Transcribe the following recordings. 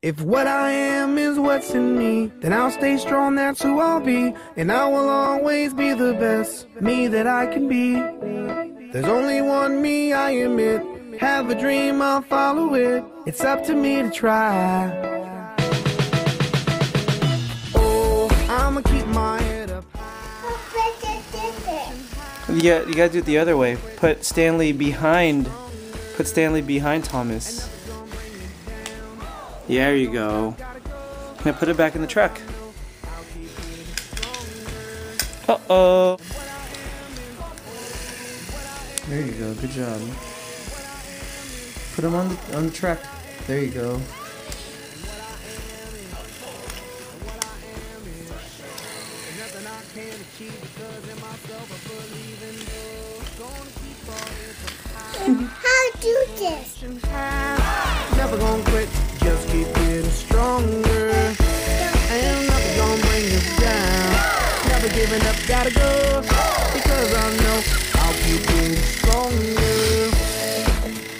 If what I am is what's in me, then I'll stay strong, that's who I'll be. And I will always be the best me that I can be. There's only one me, I admit. Have a dream, I'll follow it. It's up to me to try. Oh, I'ma keep my head up. You gotta do it the other way. Put Stanley behind Thomas. Yeah, there you go. Now put it back in the truck. Uh-oh. There you go, good job. Put him on the truck. There you go. How do this? Never gonna quit, just keep getting stronger. And nothing gonna bring us down. Never giving up, gotta go. Because I know I'll keep getting stronger.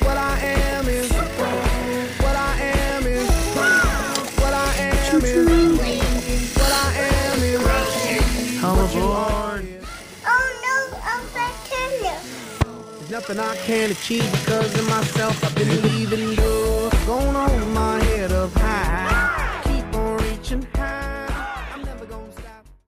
What I am is, what I am is, what I am is, what I am is. Come aboard. Oh no, I'm back here. There's nothing I can't achieve because of myself. I've been leaving doors, going over my head up high. Keep on reaching high.